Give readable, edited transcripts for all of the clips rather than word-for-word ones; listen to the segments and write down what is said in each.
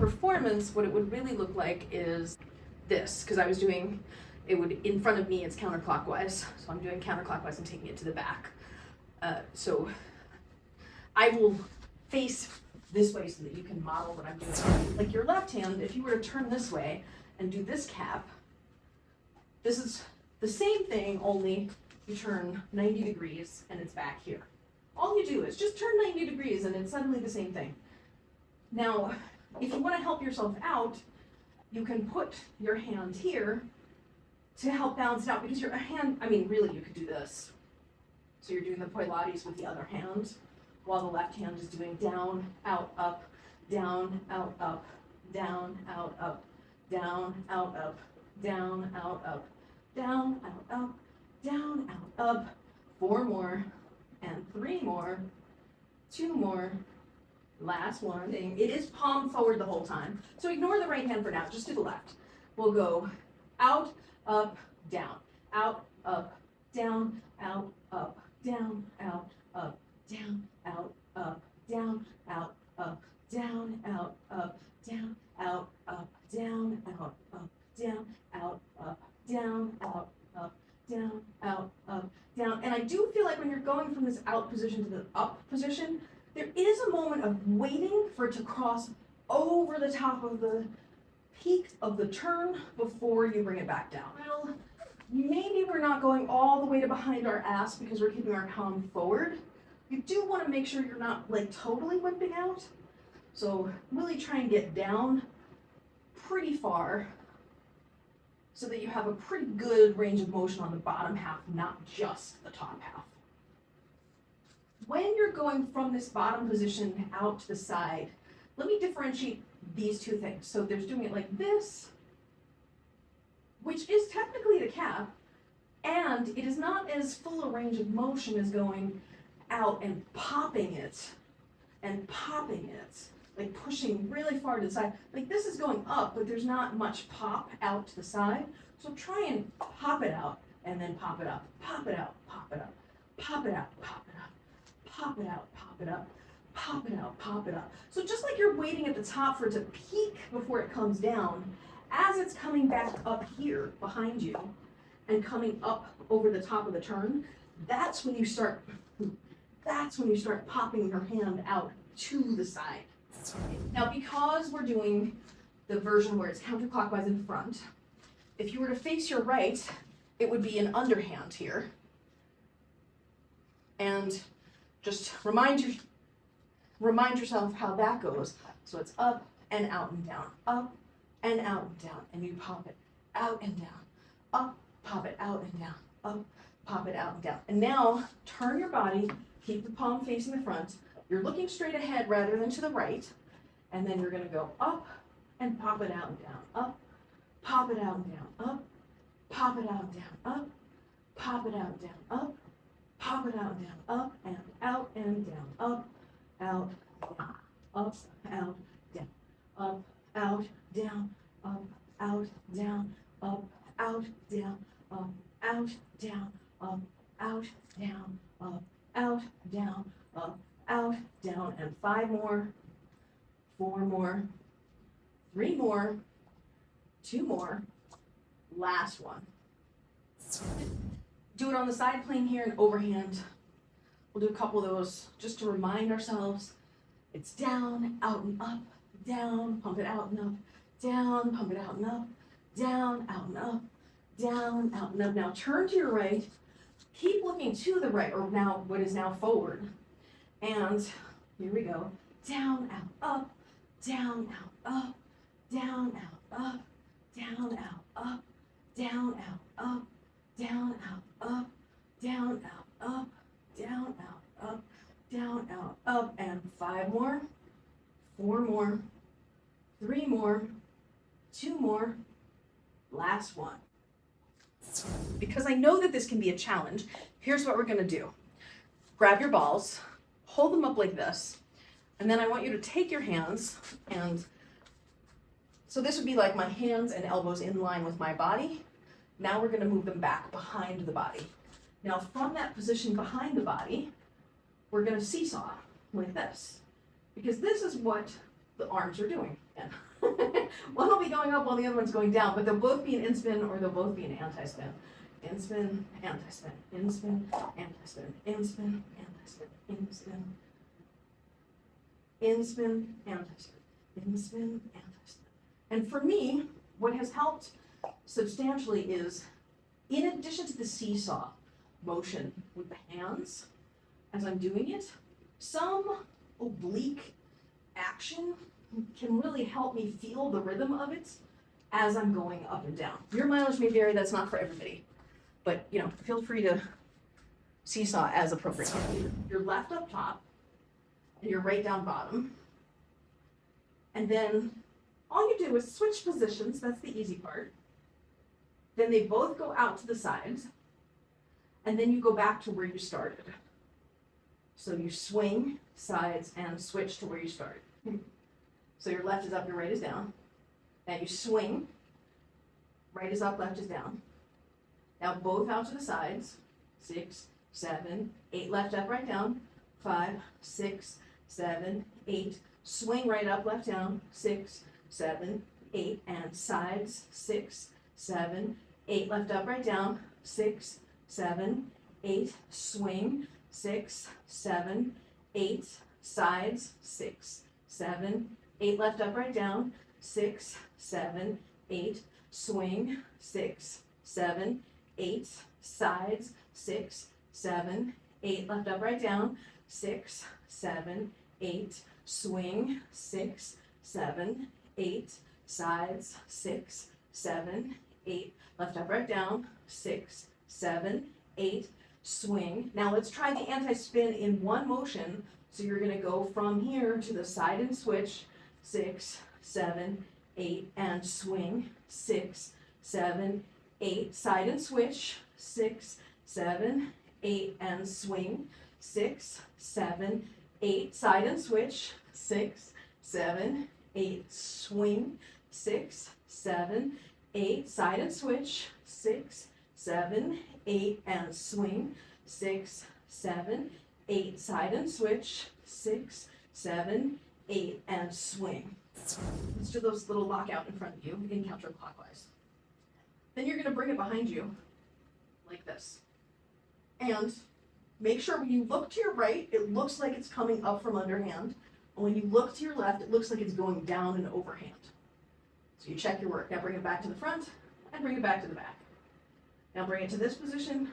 performance, what it would really look like is this, because I was doing, it would, in front of me, it's counterclockwise. So I'm doing counterclockwise and taking it to the back. So I will face this way so that you can model what I'm doing. Like your left hand, if you were to turn this way and do this cap, this is the same thing, only you turn 90 degrees and it's back here. All you do is just turn 90 degrees and it's suddenly the same thing. Now, if you want to help yourself out, you can put your hand here to help balance it out, because your hand, I mean, really you could do this. So you're doing the Poilates with the other hand, while the left hand is doing down, out, up, down, out, up, down, out, up, down, out, up, down, out, up, down, out, up, down, out, up. 4 more, and 3 more, 2 more, last one. It is palm forward the whole time. So ignore the right hand for now, just do the left. We'll go out, up, down, out, up, down, out, up, down, out, up, down, out, up, down, out, up, down, out, up, down, out, up, down, out, up, down, out, up, down, out, up, down, out, up, down. And I do feel like when you're going from this out position to the up position, there is a moment of waiting for it to cross over the top of the peak of the turn before you bring it back down. Well, maybe we're not going all the way to behind our ass because we're keeping our palm forward. You do want to make sure you're not like totally wimping out. So really try and get down pretty far so that you have a pretty good range of motion on the bottom half, not just the top half. When you're going from this bottom position out to the side, let me differentiate these two things. So there's doing it like this, which is technically the cap, and it is not as full a range of motion as going out and popping it, like pushing really far to the side. Like this is going up, but there's not much pop out to the side. So try and pop it out, and then pop it up, pop it out, pop it up, pop it out, pop it up, pop it out, pop it up, pop it out, pop it up. So just like you're waiting at the top for it to peak before it comes down, as it's coming back up here behind you and coming up over the top of the turn, that's when you start popping your hand out to the side. Now, because we're doing the version where it's counterclockwise in front, if you were to face your right, it would be an underhand here. And just remind yourself how that goes. So it's up and out and down, up and out and down, and you pop it out and down, up, pop it out and down, up, pop it out and down. And now turn your body, keep the palm facing the front. You're looking straight ahead rather than to the right, and then you're going to go up and pop it out and down, up, pop it out and down, up, pop it out and down, up, pop it out and down, up, pop it out and down, up and out and down, up, out, down, up, out, down, up, out, down, up, out, down, up, out, down, up, out, down, up, out, down, up, out, down, up, out, down, and 5 more, 4 more, 3 more, 2 more, last one. Do it on the side plane here and overhand. We'll do a couple of those just to remind ourselves. It's down, out and up, down, pump it out and up, down, pump it out and up, down, out and up, down, out and up. Now turn to your right, keep looking to the right, or now what is now forward. And here we go. Down, out, up, down, out, up, down, out, up, down, out, up, down, out, up, down, out, up, down, out, up, down, out, up, down, out, up, and 5 more, 4 more, 3 more, 2 more, last one. Because I know that this can be a challenge, here's what we're gonna do. Grab your balls, hold them up like this, and then I want you to take your hands, and so this would be like my hands and elbows in line with my body. Now we're gonna move them back behind the body. Now from that position behind the body, we're gonna seesaw like this, because this is what the arms are doing. And One will be going up while the other one's going down, but they'll both be an in-spin or they'll both be an anti-spin. In-spin, anti-spin, in-spin, anti-spin, in-spin, anti-spin, in-spin, in-spin, anti-spin, in-spin, anti-spin. And for me, what has helped substantially is, in addition to the seesaw motion with the hands as I'm doing it, some oblique action can really help me feel the rhythm of it as I'm going up and down. Your mileage may vary, that's not for everybody, but you know, feel free to seesaw as appropriate. Your left up top and your right down bottom, and then all you do is switch positions, that's the easy part. Then they both go out to the sides, and then you go back to where you started. So you swing, sides, and switch to where you started. So your left is up, your right is down. Now you swing, right is up, left is down. Now both out to the sides, 6, 7, 8, left, up, right, down, 5, 6, 7, 8, swing right up, left, down, 6, 7, 8, and sides, 6, 7, 8, left, up, right, down, 6, 7, 8, swing, 6, 7, 8, sides, 6, 7, 8, left, up, right, down, 6, 7, 8, swing, 6, 7, 8, sides, 6, 7, 8, left, up, right, down, 6, 7, 8, swing, 6, 7, 8, sides, 6, 7, 8, left, up, right, down, 6, 7, 8, swing. Now let's try the anti-spin in one motion. So you're going to go from here to the side and switch, 6, 7, 8, and swing, 6, 7, 8, side and switch, 6, 7, 8, and swing, 6, 7, 8, side and switch, 6, 7, 8, swing, 6, 7, 8, side and switch, 6, 7, 8, and swing, 6, 7, 8, side and switch, 6, 7, 8, and swing. Let's do those little lockout in front of you in counterclockwise. Then you're going to bring it behind you like this. And make sure when you look to your right, it looks like it's coming up from underhand. And when you look to your left, it looks like it's going down and overhand. So you check your work. Now bring it back to the front and bring it back to the back. Now bring it to this position,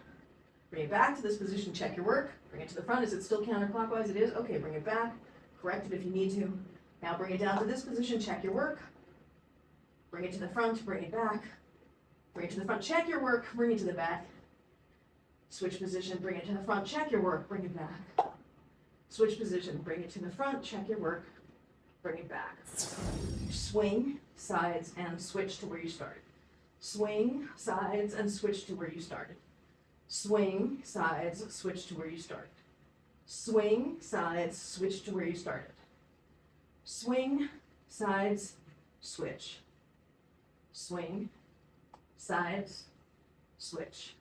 bring it back to this position, check your work, bring it to the front. Is it still counterclockwise? It is. Okay, bring it back, correct it if you need to. Now bring it down to this position, check your work, bring it to the front, bring it back, bring it to the front, check your work, bring it to the back. Switch position, bring it to the front, check your work, bring it back. Switch position, bring it to the front, check your work, bring it back. Swing, sides, and switch to where you started. Swing, sides, and switch to where you started. Swing, sides, switch to where you started. Swing, sides, switch to where you started. Swing, sides, switch. Swing, sides, switch.